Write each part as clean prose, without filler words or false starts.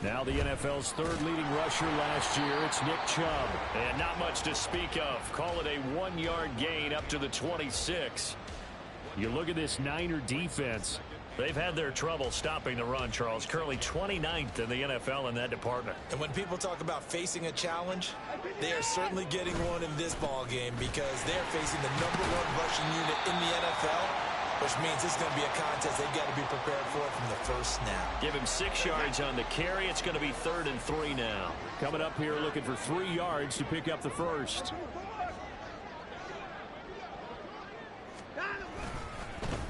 Now the NFL's third leading rusher last year, it's Nick Chubb. And not much to speak of. Call it a 1-yard gain up to the 26. You look at this Niner defense. They've had their trouble stopping the run, Charles. Currently 29th in the NFL in that department. And when people talk about facing a challenge, they are certainly getting one in this ball game because they're facing the #1 rushing unit in the NFL, which means it's going to be a contest they've got to be prepared for from the first snap. Give him 6 yards on the carry. It's going to be 3rd and 3 now. Coming up here looking for 3 yards to pick up the first.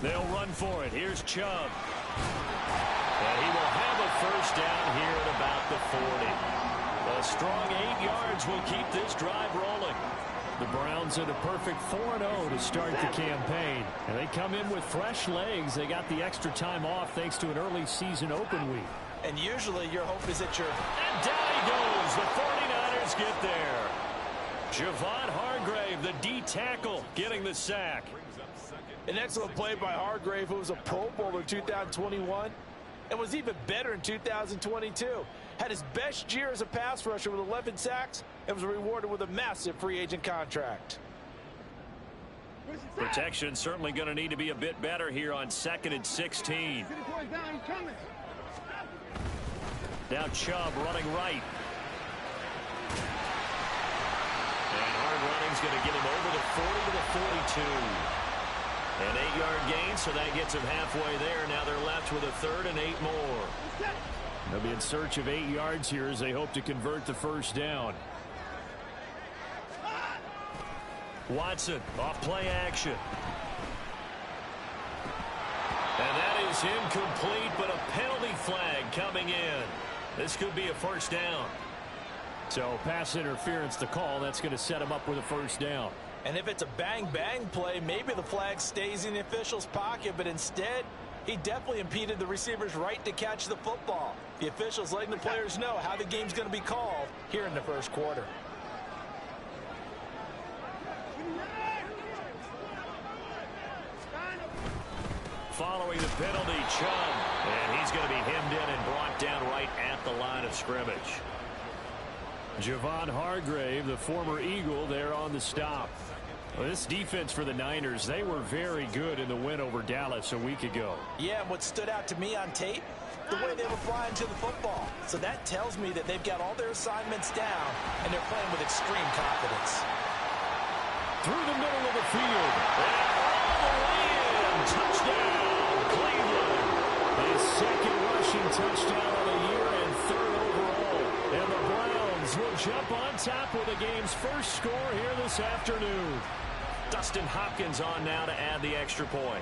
They'll run for it. Here's Chubb. And he will have a first down here at about the 40. A strong 8 yards will keep this drive rolling. The Browns at a perfect 4-0 to start the campaign. And they come in with fresh legs. They got the extra time off thanks to an early season open week. And usually your hope is that you're... And down he goes. The 49ers get there. Javon Hargrave, the D tackle, getting the sack. An excellent play by Hargrave, who was a Pro Bowler in 2021 and was even better in 2022. Had his best year as a pass rusher with 11 sacks and was rewarded with a massive free agent contract. Protection certainly going to need to be a bit better here on 2nd and 16. Now Chubb running right. And hard running's going to get him over the 40 to the 42. An 8-yard gain, so that gets him halfway there. Now they're left with a 3rd and 8 more. They'll be in search of 8 yards here as they hope to convert the first down. Watson off play action. And that is incomplete, but a penalty flag coming in. This could be a first down. So pass interference the call. That's going to set him up with a first down. And if it's a bang-bang play, maybe the flag stays in the official's pocket, but instead, he definitely impeded the receiver's right to catch the football. The officials letting the players know how the game's going to be called here in the first quarter. Following the penalty, Chubb. And he's going to be hemmed in and brought down right at the line of scrimmage. Javon Hargrave, the former Eagle, there on the stop. Well, this defense for the Niners, they were very good in the win over Dallas a week ago. Yeah, and what stood out to me on tape, the way they were flying to the football. So that tells me that they've got all their assignments down, and they're playing with extreme confidence. Through the middle of the field. And all the way in. Touchdown, Cleveland. His second rushing touchdown of the year and 3rd overall. And the Browns will jump on top with the game's first score here this afternoon. Dustin Hopkins on now to add the extra point.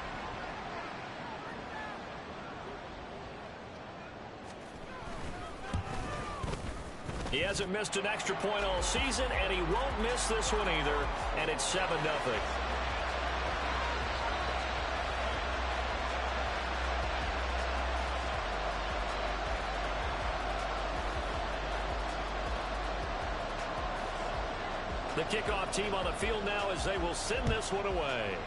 He hasn't missed an extra point all season, and he won't miss this one either, and it's 7-0. The kickoff team on the field now as they will send this one away.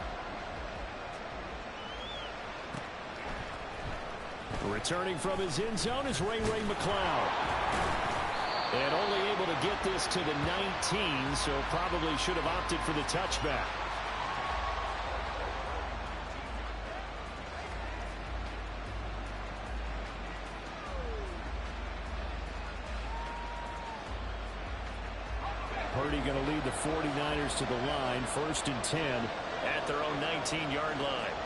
Returning from his end zone is Ray McCloud. And only able to get this to the 19, so probably should have opted for the touchback. Purdy going to lead the 49ers to the line, 1st and 10 at their own 19-yard line.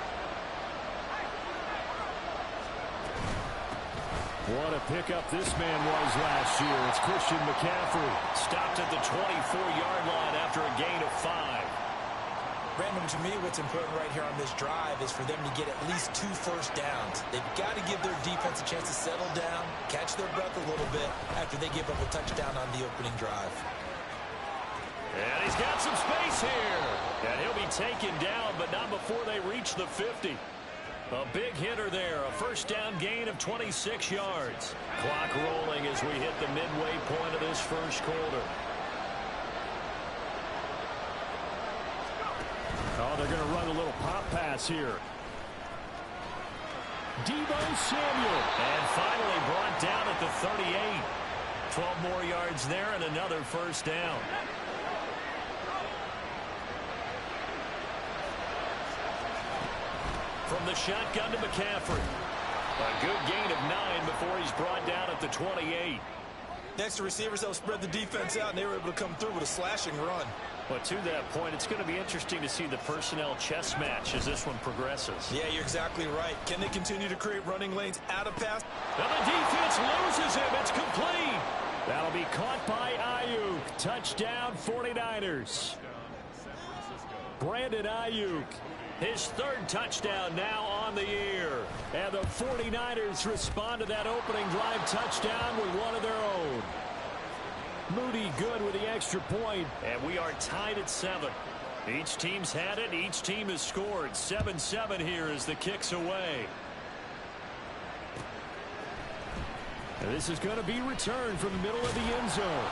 What a pickup this man was last year. It's Christian McCaffrey. Stopped at the 24-yard line after a gain of 5. Brandon, to me, what's important right here on this drive is for them to get at least 2 first downs. They've got to give their defense a chance to settle down, catch their breath a little bit after they give up a touchdown on the opening drive. And he's got some space here. And he'll be taken down, but not before they reach the 50. A big hitter there. A first down gain of 26 yards. Clock rolling as we hit the midway point of this first quarter. Oh, they're going to run a little pop pass here. Deebo Samuel. And finally brought down at the 38. 12 more yards there and another first down. From the shotgun to McCaffrey. A good gain of 9 before he's brought down at the 28. Next to receivers, they'll spread the defense out, and they were able to come through with a slashing run. But to that point, it's going to be interesting to see the personnel chess match as this one progresses. Yeah, you're exactly right. Can they continue to create running lanes out of pass? And the defense loses him. It's complete. That'll be caught by Ayuk. Touchdown, 49ers. Brandon Ayuk. His third touchdown now on the year. And the 49ers respond to that opening drive touchdown with one of their own. Moody good with the extra point. And we are tied at 7. Each team's had it. Each team has scored. 7-7 here as the kick's away. And this is going to be returned from the middle of the end zone.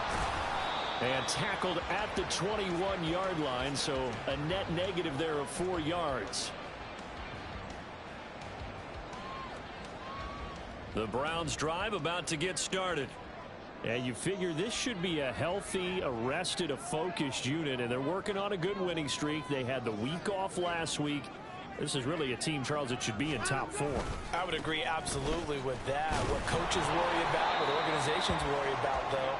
And tackled at the 21-yard line, so a net negative there of 4 yards. The Browns drive about to get started. And you figure this should be a healthy, a rested, a focused unit, and they're working on a good winning streak. They had the week off last week. This is really a team, Charles, that should be in top 4. I would agree absolutely with that. What coaches worry about, what organizations worry about, though,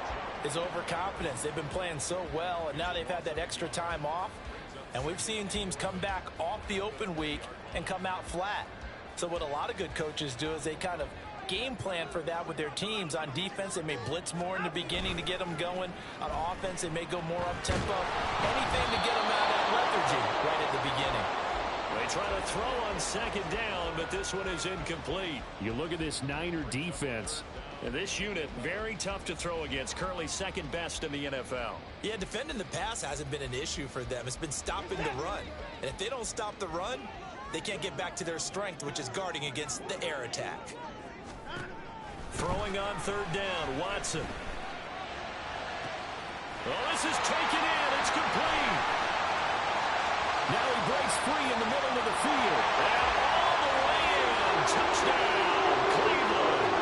is overconfidence. They've been playing so well, and now they've had that extra time off. And we've seen teams come back off the open week and come out flat. So what a lot of good coaches do is they kind of game plan for that with their teams. On defense, they may blitz more in the beginning to get them going. On offense, they may go more up-tempo. Anything to get them out of that lethargy right at the beginning. They try to throw on second down, but this one is incomplete. You look at this Niner defense. And this unit, very tough to throw against. Currently second best in the NFL. Yeah, defending the pass hasn't been an issue for them. It's been stopping the run. And if they don't stop the run, they can't get back to their strength, which is guarding against the air attack. Throwing on third down, Watson. Oh, this is taken in. It's complete. Now he breaks free in the middle of the field. And all the way in. Touchdown, Cleveland.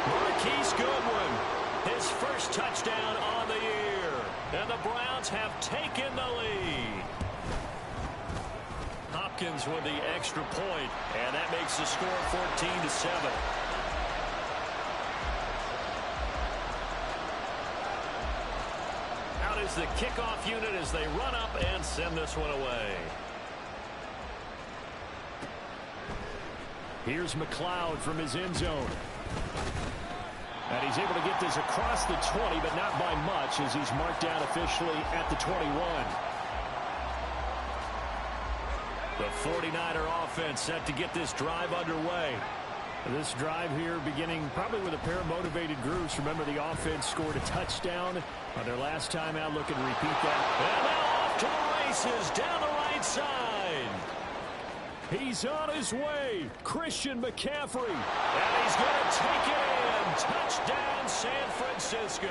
Marquise Goodwin, his first touchdown on the year. And the Browns have taken the lead. Hopkins with the extra point, and that makes the score 14-7. Out is the kickoff unit as they run up and send this one away. Here's McLeod from his end zone. And he's able to get this across the 20, but not by much as he's marked down officially at the 21. The 49er offense set to get this drive underway. This drive here beginning probably with a pair of motivated groups. Remember, the offense scored a touchdown on their last time out. Looking to repeat that. And now off to the races down the right side. He's on his way. Christian McCaffrey. And he's going to take it in. Touchdown, San Francisco.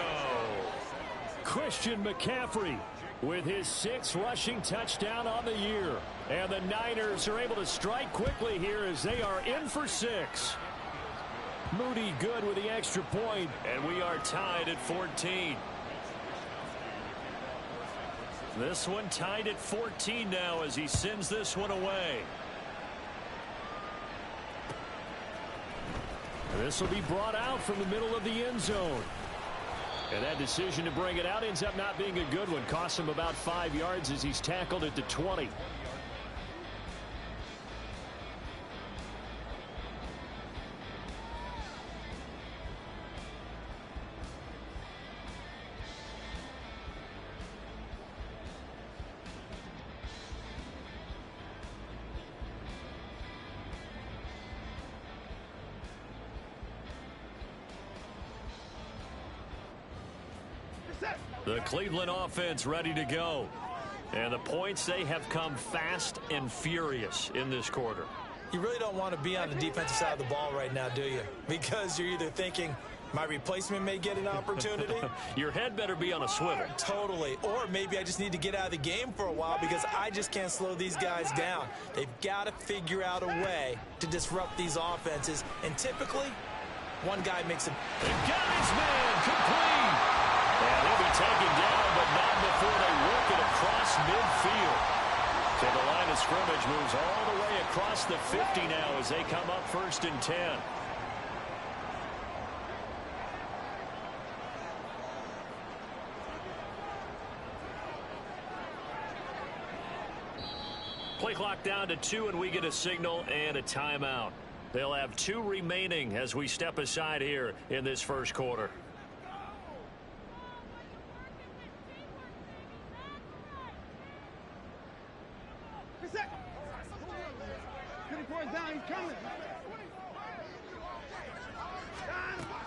Christian McCaffrey with his 6th rushing touchdown on the year. And the Niners are able to strike quickly here as they are in for 6. Moody good with the extra point. And we are tied at 14. This one tied at 14 now as he sends this one away. This will be brought out from the middle of the end zone. And that decision to bring it out ends up not being a good one. Costs him about 5 yards as he's tackled at the 20. The Cleveland offense ready to go. And the points, they have come fast and furious in this quarter. You really don't want to be on the defensive side of the ball right now, do you? Because you're either thinking, My replacement may get an opportunity. Your head better be on a swivel. Totally. Or maybe I just need to get out of the game for a while because I just can't slow these guys down. They've got to figure out a way to disrupt these offenses. And typically, one guy makes a... And got his man complete. And he'll be taken down, but not before they work it across midfield. So the line of scrimmage moves all the way across the 50 now as they come up 1st and 10. Play clock down to 2, and we get a signal and a timeout. They'll have 2 remaining as we step aside here in this first quarter.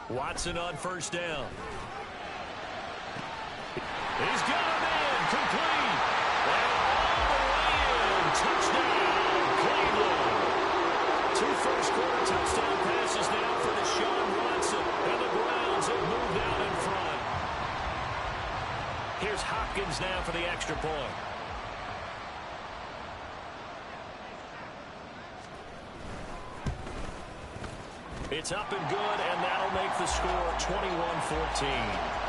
Watson on 1st down. He's got a man complete. Touchdown, Cleveland. 2 first-quarter touchdown passes now for Deshaun Watson. And the Browns have moved out in front. Here's Hopkins now for the extra point. It's up and good, and that'll make the score 21-14.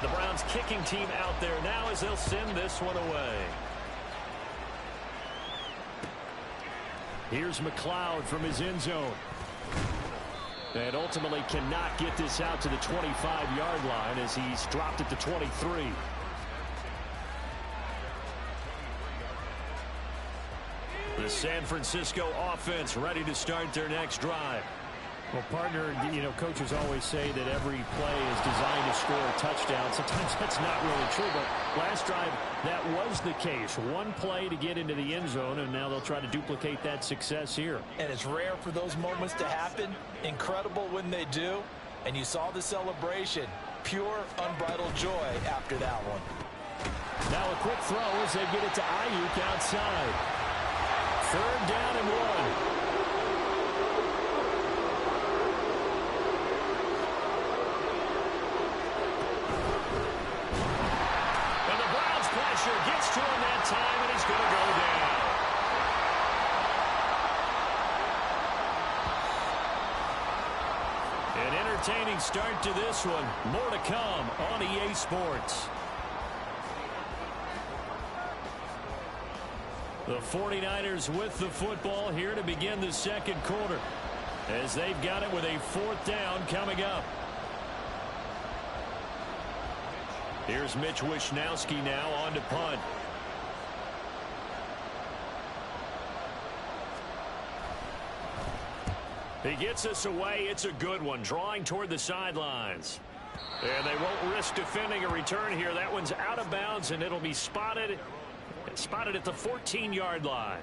The Browns kicking team out there now as they'll send this one away. Here's McLeod from his end zone. And ultimately cannot get this out to the 25-yard line as he's dropped it to 23. The San Francisco offense ready to start their next drive. Well, partner, coaches always say that every play is designed to score a touchdown. Sometimes that's not really true, but last drive, that was the case. One play to get into the end zone, and now they'll try to duplicate that success here. And it's rare for those moments to happen. Incredible when they do. And you saw the celebration. Pure, unbridled joy after that one. Now a quick throw as they get it to Ayuk outside. 3rd down and 1. Gets to him that time, and he's going to go down. An entertaining start to this one. More to come on EA Sports. The 49ers with the football here to begin the second quarter as they've got it with a 4th down coming up. Here's Mitch Wishnowsky now on to punt. He gets us away. It's a good one. Drawing toward the sidelines. And they won't risk defending a return here. That one's out of bounds, and it'll be spotted at the 14-yard line.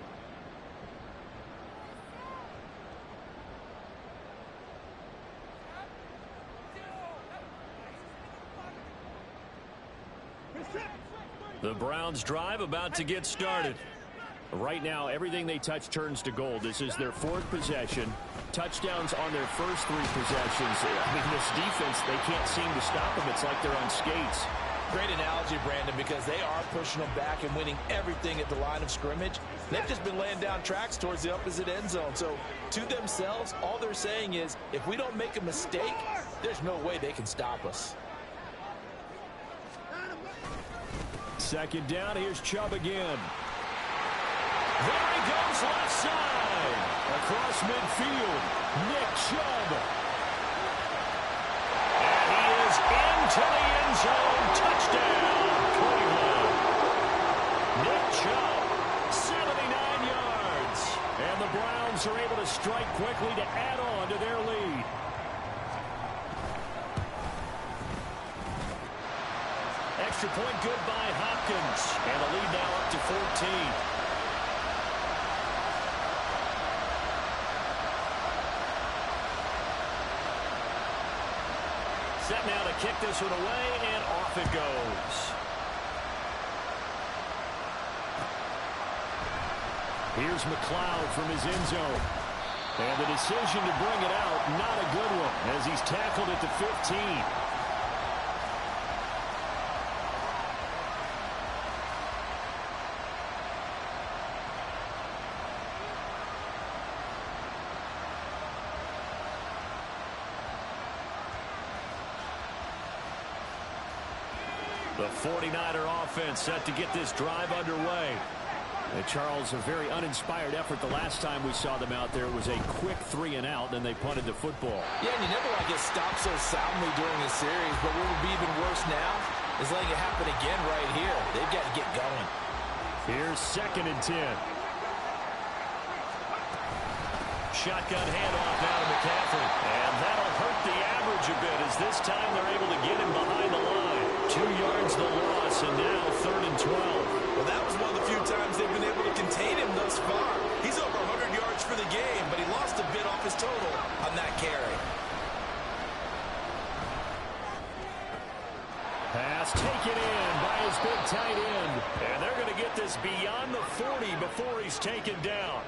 The Browns drive about to get started. Right now, everything they touch turns to gold. This is their 4th possession. Touchdowns on their first 3 possessions. I mean, this defense, they can't seem to stop them. It's like they're on skates. Great analogy, Brandon, because they are pushing them back and winning everything at the line of scrimmage. They've just been laying down tracks towards the opposite end zone. So, to themselves, all they're saying is, if we don't make a mistake, there's no way they can stop us. 2nd down, here's Chubb again. There he goes left side. Across midfield, Nick Chubb. And he is into the end zone. Touchdown, Cleveland. Nick Chubb, 79 yards. And the Browns are able to strike quickly to add on to their lead. Extra point good by Hopkins. And the lead now up to 14. Set now to kick this one away, and off it goes. Here's McLeod from his end zone. And the decision to bring it out, not a good one, as he's tackled at the 15. The 49er offense set to get this drive underway. And Charles, a very uninspired effort the last time we saw them out there. It was a quick 3-and-out, then they punted the football. Yeah, and you never want to get stopped so soundly during a series, but what would be even worse now is letting it happen again right here. They've got to get going. Here's 2nd and 10. Shotgun handoff now to McCaffrey. And that'll hurt the average a bit as this time they're able to get him behind the line. 2 yards the loss, and now 3rd and 12. Well, that was one of the few times they've been able to contain him thus far. He's over 100 yards for the game, but he lost a bit off his total on that carry. Pass taken in by his big tight end. And they're going to get this beyond the 40 before he's taken down.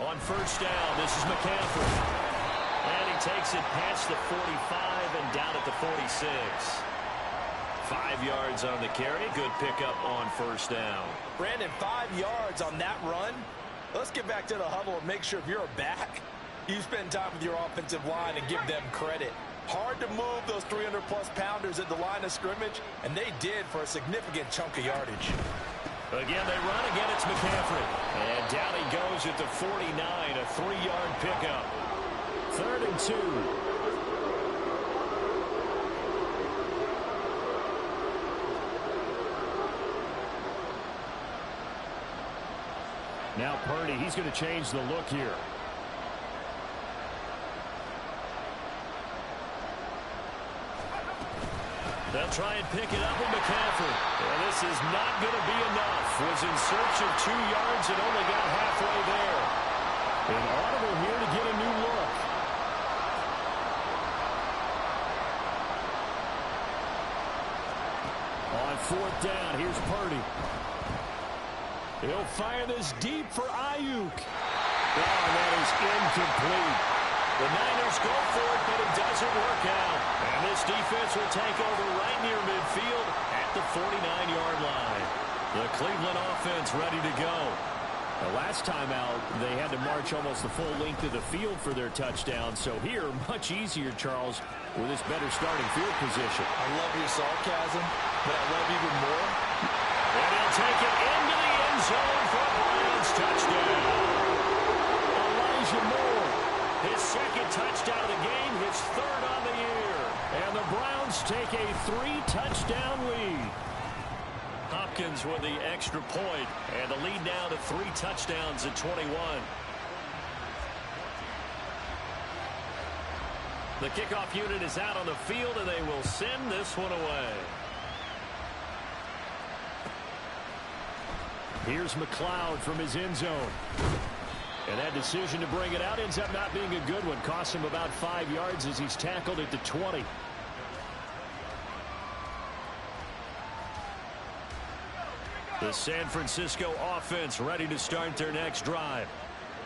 On 1st down, this is McCaffrey. And he takes it past the 45 and down at the 46. 5 yards on the carry. Good pickup on 1st down. Brandon, 5 yards on that run. Let's get back to the huddle and make sure if you're back, you spend time with your offensive line and give them credit. Hard to move those 300-plus pounders at the line of scrimmage, and they did for a significant chunk of yardage. Again, they run. Again, it's McCaffrey. And down he goes at the 49, a 3-yard pickup. 3rd and 2. Now Purdy, he's going to change the look here. They'll try and pick it up with McCaffrey. And this is not going to be enough. Was in search of 2 yards and only got halfway there. An audible here to get a new look. On 4th down, here's Purdy. He'll fire this deep for Ayuk. Oh, that is incomplete. The Niners go for it, but it doesn't work out. And this defense will take over right near midfield at the 49-yard line. The Cleveland offense ready to go. The last time out, they had to march almost the full length of the field for their touchdown. So here, much easier, Charles, with this better starting field position. I love your sarcasm, but I love even more. And he'll take it into the end zone for a Browns touchdown. Elijah Moore. His 2nd touchdown of the game, his 3rd on the year. And the Browns take a 3-touchdown lead. Hopkins with the extra point, and the lead now to 3 touchdowns at 21. The kickoff unit is out on the field, and they will send this one away. Here's McLeod from his end zone. And that decision to bring it out ends up not being a good one. Costs him about 5 yards as he's tackled at the 20. The San Francisco offense ready to start their next drive.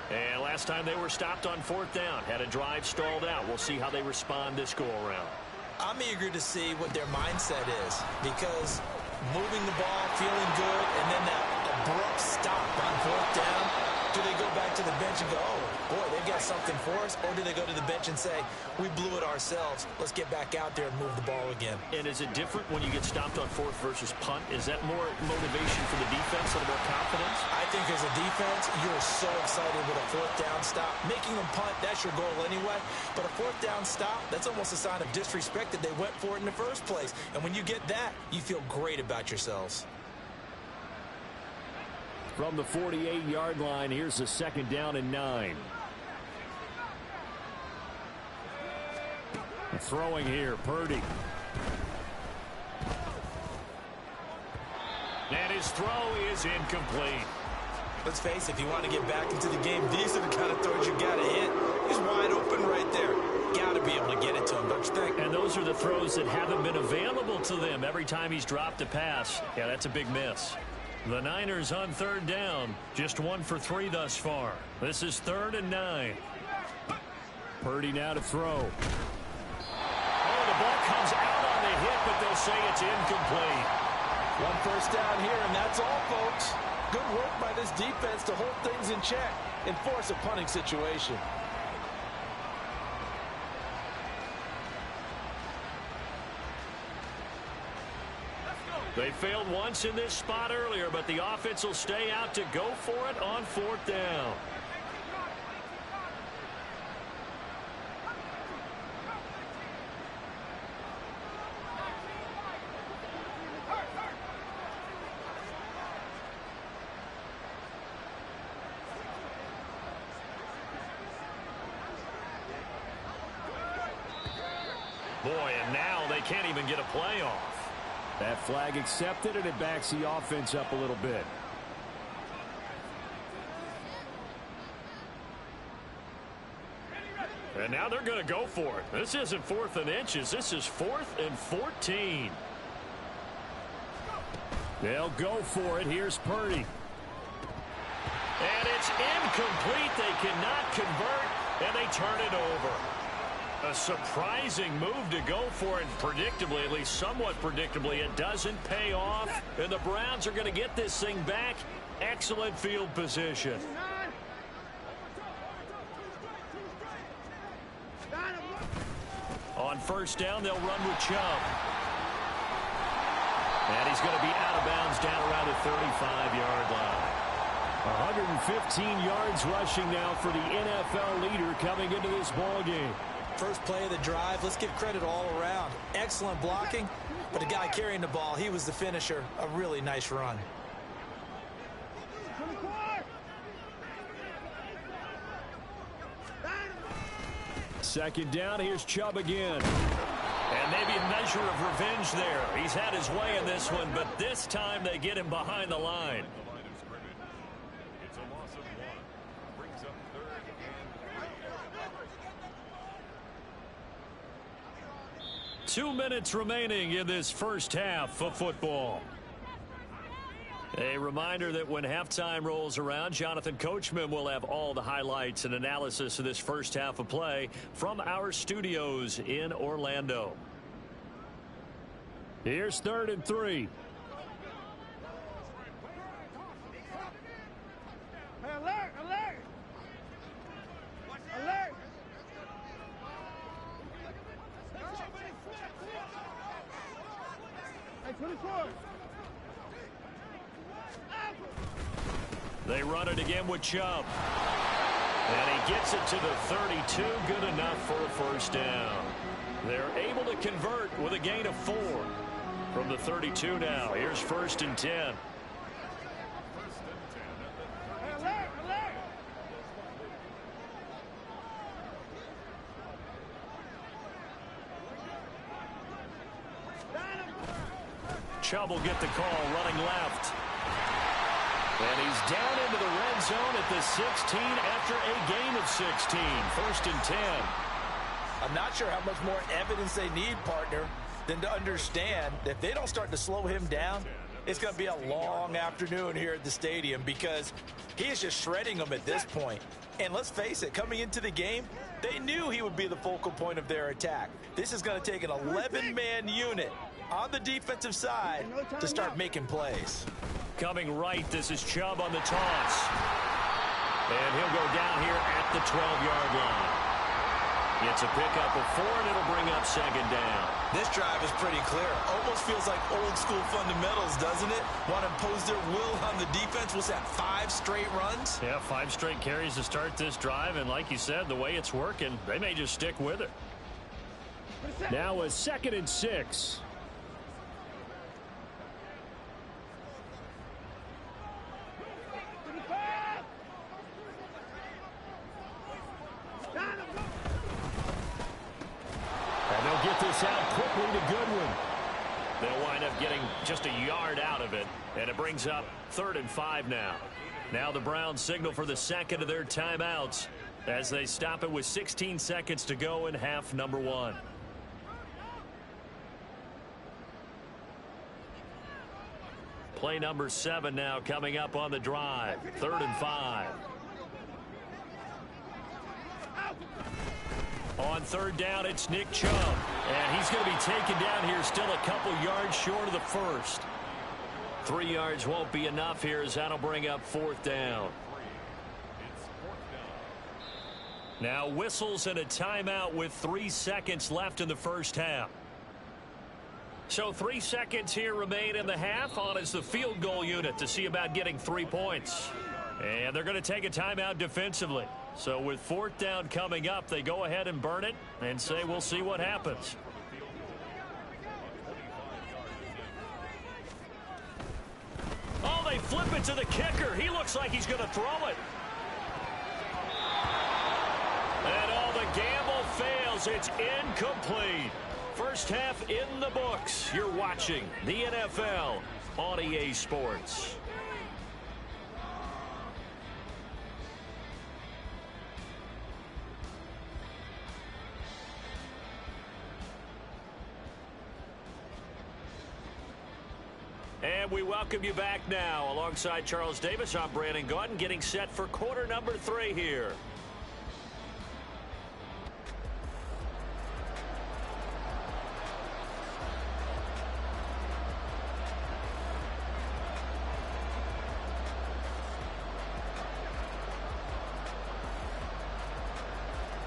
And last time they were stopped on 4th down. Had a drive stalled out. We'll see how they respond this go-around. I'm eager to see what their mindset is, because moving the ball, feeling good, and then that abrupt stop on 4th down. Do they go back to the bench and go, oh, boy, they've got something for us? Or do they go to the bench and say, we blew it ourselves. Let's get back out there and move the ball again. And is it different when you get stopped on 4th versus punt? Is that more motivation for the defense, a little more confidence? I think as a defense, you're so excited with a 4th down stop. Making them punt, that's your goal anyway. But a 4th down stop, that's almost a sign of disrespect that they went for it in the first place. And when you get that, you feel great about yourselves. From the 48-yard line, here's the 2nd down and 9. Throwing here, Purdy. And his throw is incomplete. Let's face it, if you want to get back into the game, these are the kind of throws you got to hit. He's wide open right there. Got to to be able to get it to him, don't you think? And those are the throws that haven't been available to them every time he's dropped a pass. Yeah, that's a big miss. The Niners on third down. Just 1 for 3 thus far. This is 3rd and 9. Purdy now to throw. Oh, the ball comes out on the hit, but they'll say it's incomplete. 1 first down here, and that's all, folks. Good work by this defense to hold things in check and force a punting situation. They failed once in this spot earlier, but the offense will stay out to go for it on 4th down. Boy, and now they can't even get a play off. That flag accepted, and it backs the offense up a little bit. And now they're going to go for it. This isn't 4th and inches. This is 4th and 14. They'll go for it. Here's Purdy. And it's incomplete. They cannot convert, and they turn it over. A surprising move to go for it. Predictably, at least somewhat predictably, it doesn't pay off. And the Browns are going to get this thing back. Excellent field position. On 1st down, they'll run with Chubb. And he's going to be out of bounds down around the 35-yard line. 115 yards rushing now for the NFL leader coming into this ball game. First play of the drive, let's give credit all around. Excellent blocking, but the guy carrying the ball, he was the finisher. A really nice run. Second down, here's Chubb again. And maybe a measure of revenge there. He's had his way in this one, but this time they get him behind the line. 2 minutes remaining in this first half of football. A reminder that when halftime rolls around, Jonathan Coachman will have all the highlights and analysis of this first half of play from our studios in Orlando. Here's 3rd and 3. Alert! Alert! Alert! Hey, 24! They run it again with Chubb. And he gets it to the 32. Good enough for a first down. They're able to convert with a gain of 4 from the 32 now. Here's 1st and 10. Hey, alert! Alert! Chubb will get the call running left. And he's down into the red zone at the 16 after a gain of 16. 1st and 10. I'm not sure how much more evidence they need, partner, than to understand that if they don't start to slow him down, it's going to be a long afternoon here at the stadium because he is just shredding them at this point. And let's face it, coming into the game, they knew he would be the focal point of their attack. This is going to take an 11-man unit on the defensive side to start making plays. Coming right, this is Chubb on the toss. And he'll go down here at the 12-yard line. It's a pickup of 4, and it'll bring up 2nd down. This drive is pretty clear. Almost feels like old school fundamentals, doesn't it? Want to impose their will on the defense. What's that, 5 straight runs? Yeah, 5 straight carries to start this drive, and like you said, the way it's working, they may just stick with it. Now a 2nd and 6. And they'll get this out quickly to Goodwin. They'll wind up getting just a yard out of it, and it brings up 3rd and 5 now. Now the Browns signal for the second of their timeouts. as they stop it with 16 seconds to go in half number one. Play number 7 now coming up on the drive. 3rd and 5. On 3rd down, it's Nick Chubb. And he's going to be taken down here still a couple yards short of the first. 3 yards won't be enough here as that'll bring up 4th down. Now whistles and a timeout with 3 seconds left in the first half. So 3 seconds here remain in the half. On is the field goal unit to see about getting 3 points. And they're going to take a timeout defensively. So with 4th down coming up, they go ahead and burn it and say we'll see what happens. Oh, they flip it to the kicker. He looks like he's going to throw it. And all the gamble fails. It's incomplete. First half in the books. You're watching the NFL on EA Sports. And we welcome you back now. Alongside Charles Davis, I'm Brandon Gaudin, getting set for quarter number 3 here.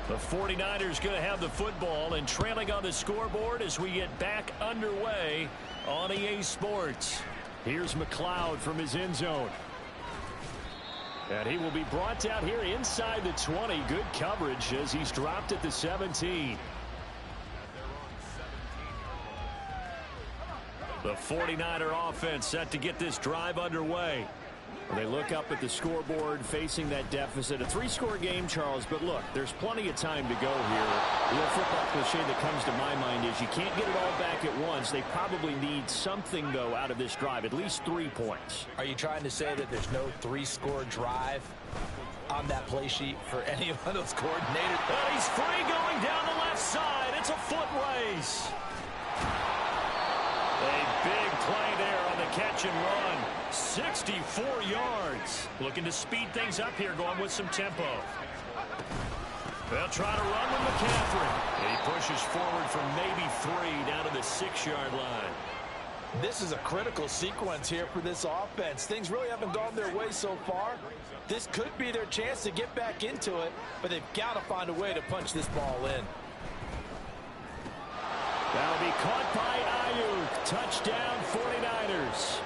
The 49ers going to have the football and trailing on the scoreboard as we get back underway on EA Sports. Here's McLeod from his end zone. And he will be brought down here inside the 20. Good coverage as he's dropped at the 17. The 49er offense set to get this drive underway. They look up at the scoreboard facing that deficit. A 3-score game, Charles, but look, there's plenty of time to go here. The old football cliche that comes to my mind is you can't get it all back at once. They probably need something, though, out of this drive, at least 3 points. Are you trying to say that there's no 3-score drive on that play sheet for any of those coordinators? But he's free going down the left side. It's a foot race. A big play there on the catch and run. 64 yards. Looking to speed things up here, going with some tempo. They'll try to run with McCaffrey. And he pushes forward from maybe 3 down to the 6-yard line. This is a critical sequence here for this offense. Things really haven't gone their way so far. This could be their chance to get back into it, but they've got to find a way to punch this ball in. That'll be caught by Ayuk. Touchdown 49ers.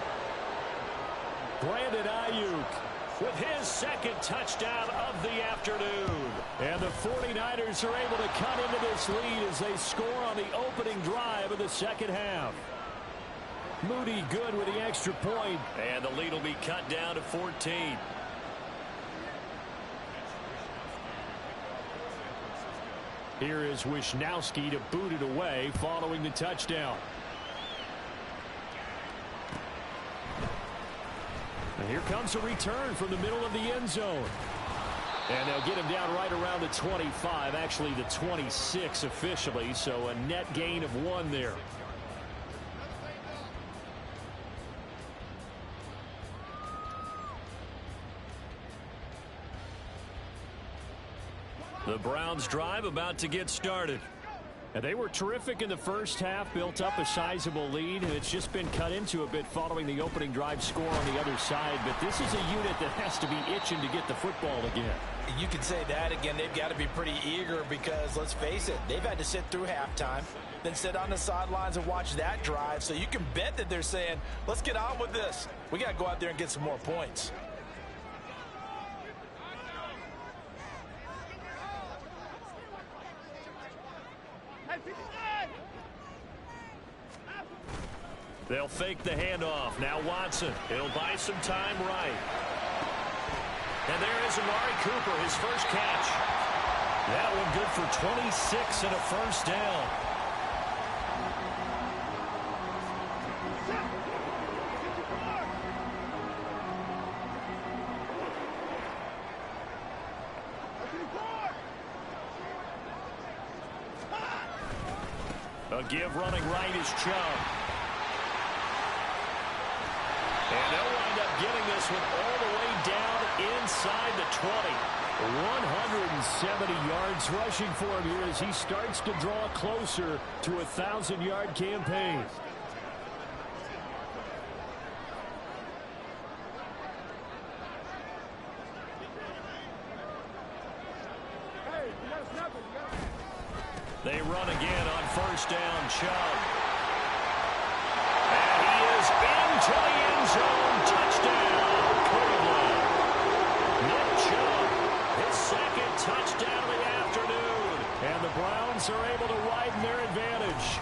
Brandon Ayuk with his 2nd touchdown of the afternoon. And the 49ers are able to cut into this lead as they score on the opening drive of the second half. Moody good with the extra point. And the lead will be cut down to 14. Here is Wisnowski to boot it away following the touchdown. And here comes a return from the middle of the end zone. And they'll get him down right around the 25, actually the 26 officially, so a net gain of 1 there. The Browns drive about to get started. And they were terrific in the first half, built up a sizable lead, and it's just been cut into a bit following the opening drive score on the other side. But this is a unit that has to be itching to get the football again. You can say that again. They've got to be pretty eager because, let's face it, they've had to sit through halftime, then sit on the sidelines and watch that drive. So you can bet that they're saying, let's get on with this. We got to go out there and get some more points. They'll fake the handoff. Now Watson. He'll buy some time right. And there is Amari Cooper, his first catch. That one good for 26 and a first down. A give running right is Chubb. And they'll wind up getting this one all the way down inside the 20. 170 yards rushing for him here as he starts to draw closer to a 1,000-yard campaign. They run again on first down. Chubb. And he is into the end zone. Touchdown, Cleveland. Nick Chubb, his second touchdown of the afternoon. And the Browns are able to widen their advantage.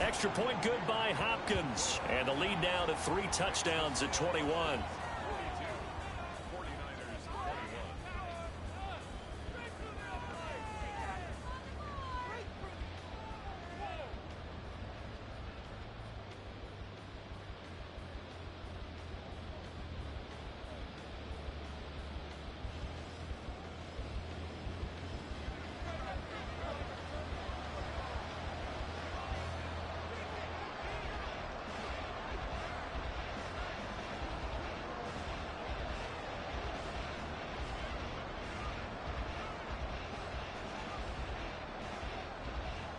Extra point good by Hopkins. And the lead now to 3 touchdowns at 21.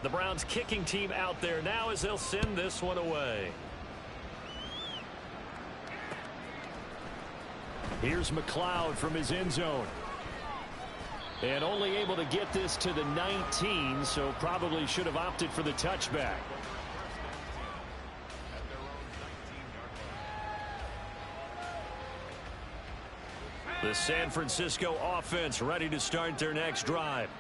The Browns kicking team out there now as they'll send this one away. Here's McLeod from his end zone. And only able to get this to the 19, so probably should have opted for the touchback. The San Francisco offense ready to start their next drive.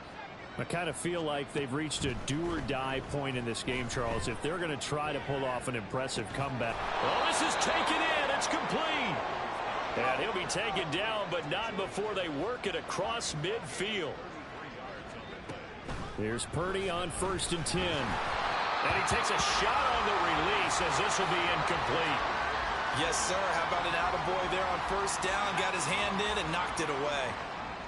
I kind of feel like they've reached a do-or-die point in this game, Charles, if they're going to try to pull off an impressive comeback. Oh, this is taken in. It's complete. And he'll be taken down, but not before they work it across midfield. Here's Purdy on 1st and 10. And he takes a shot on the release as this will be incomplete. Yes, sir. How about an attaboy there on first down? Got his hand in and knocked it away.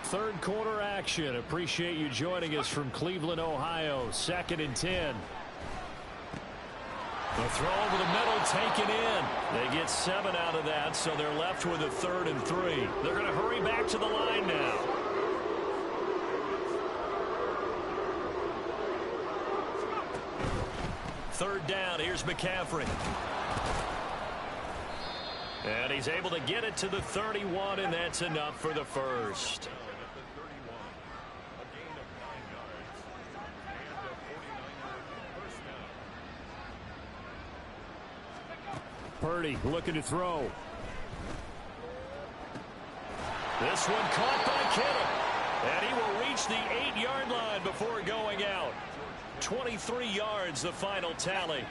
Third quarter action. Appreciate you joining us from Cleveland, Ohio. 2nd and 10. The throw over the middle taken in. They get 7 out of that, so they're left with a 3rd and 3. They're going to hurry back to the line now. Third down. Here's McCaffrey. And he's able to get it to the 31, and that's enough for the first. Purdy looking to throw. This one caught by Kittle. And he will reach the 8-yard line before going out. 23 yards, the final tally.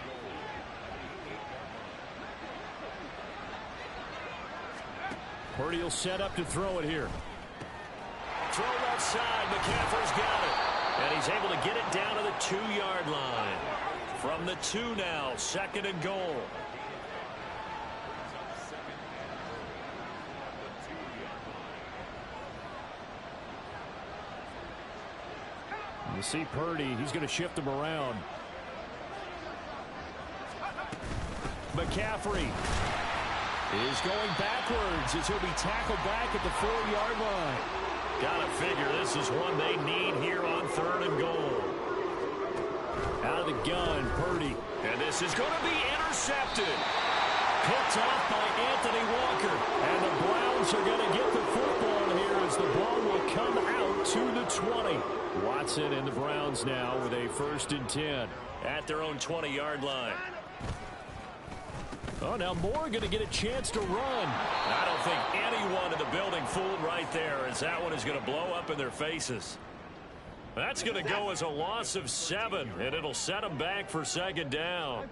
Purdy will set up to throw it here. Throw left side. McCaffrey's got it. And he's able to get it down to the 2-yard line. From the 2 now, 2nd and goal. You see Purdy, he's going to shift him around. McCaffrey is going backwards as he'll be tackled back at the 4-yard line. Gotta figure this is one they need here on 3rd and goal. Out of the gun, Purdy. And this is going to be intercepted. Picked off by Anthony Walker. And the Browns are going to get the football here as the ball will come out to the 20. Watson and the Browns now with a 1st and 10. At their own 20-yard line. Oh, now Moore going to get a chance to run. I don't think anyone in the building fooled right there, as that one is going to blow up in their faces. That's going to go as a loss of 7, and it'll set them back for 2nd down.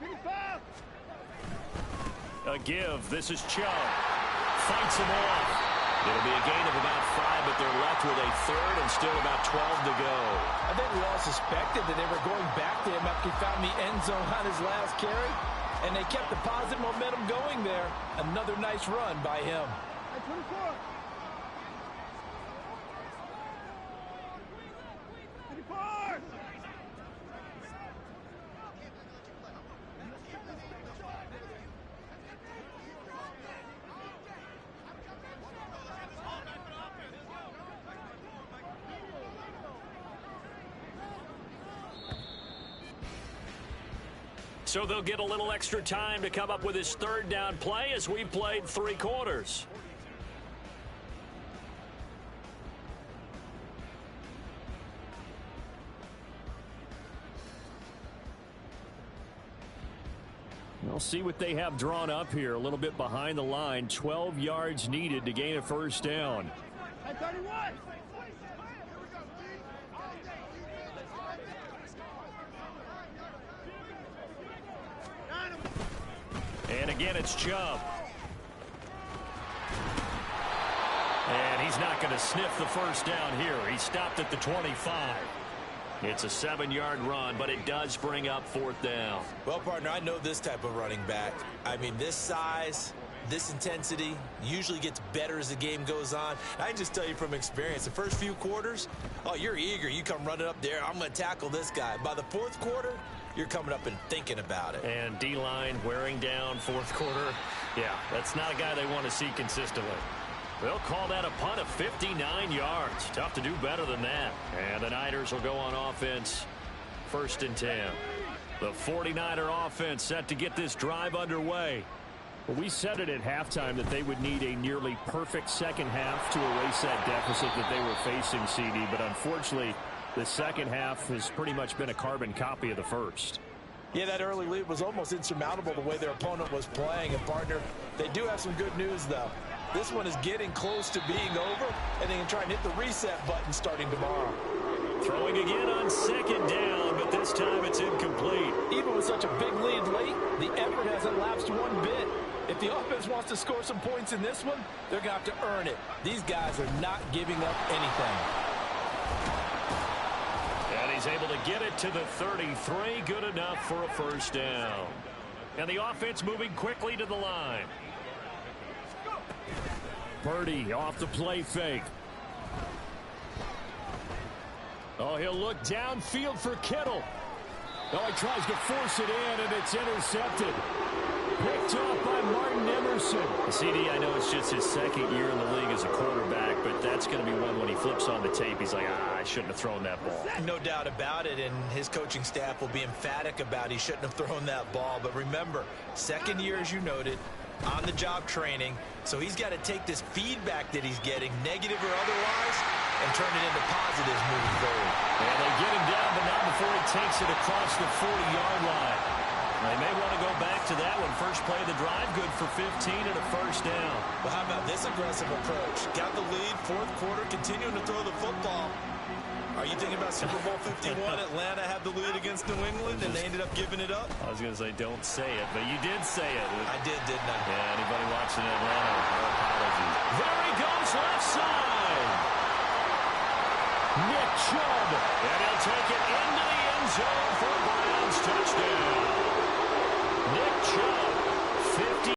A give. This is Chubb. Fights him off. It'll be a gain of about 5, but they're left with a 3rd and still about 12 to go. I think we all suspected that they were going back to him after he found the end zone on his last carry. And they kept the positive momentum going there. Another nice run by him. So they'll get a little extra time to come up with his third down play as we played 3 quarters. We'll see what they have drawn up here. A little bit behind the line. 12 yards needed to gain a first down. Hey, 31. And again, it's Chubb. And he's not going to sniff the first down here. He stopped at the 25. It's a 7-yard run, but it does bring up 4th down. Well, partner, I know this type of running back. I mean, this size, this intensity usually gets better as the game goes on. I can just tell you from experience, the first few quarters, oh, you're eager. You come running up there, I'm going to tackle this guy. By the 4th quarter, you're coming up and thinking about it. And D-line wearing down 4th quarter. Yeah, that's not a guy they want to see consistently. They'll call that a punt of 59 yards. Tough to do better than that. And the Niners will go on offense. 1st and 10. The 49er offense set to get this drive underway. Well, we said it at halftime that they would need a nearly perfect second half to erase that deficit that they were facing, CD. But unfortunately, the second half has pretty much been a carbon copy of the first. Yeah, that early lead was almost insurmountable the way their opponent was playing. And, partner, they do have some good news, though. This one is getting close to being over, and they can try and hit the reset button starting tomorrow. Throwing again on 2nd down, but this time it's incomplete. Even with such a big lead late, the effort hasn't lapsed one bit. If the offense wants to score some points in this one, they're going to have to earn it. These guys are not giving up anything. And he's able to get it to the 33. Good enough for a first down. And the offense moving quickly to the line. Purdy off the play fake. Oh, he'll look downfield for Kittle. Oh, he tries to force it in, and it's intercepted. Picked off by Martin Emerson. CD, I know it's just his 2nd year in the league as a quarterback, but that's going to be one when he flips on the tape. He's like, I shouldn't have thrown that ball. No doubt about it, and his coaching staff will be emphatic about he shouldn't have thrown that ball. But remember, 2nd year, as you noted, on-the-job training, so he's got to take this feedback that he's getting, negative or otherwise, and turn it into positives moving forward. And they get him down, but not before he takes it across the 40-yard line. They may want to go back to that one. First play of the drive, good for 15 and a first down. Well, how about this aggressive approach? Got the lead, 4th quarter, continuing to throw the football. Are you thinking about Super Bowl 51? Atlanta had the lead against New England, and they ended up giving it up? I was going to say, don't say it, but you did say it. I did, didn't I? Yeah, anybody watching Atlanta, no apologies. There he goes, left side. Nick Chubb. And he'll take it into the end zone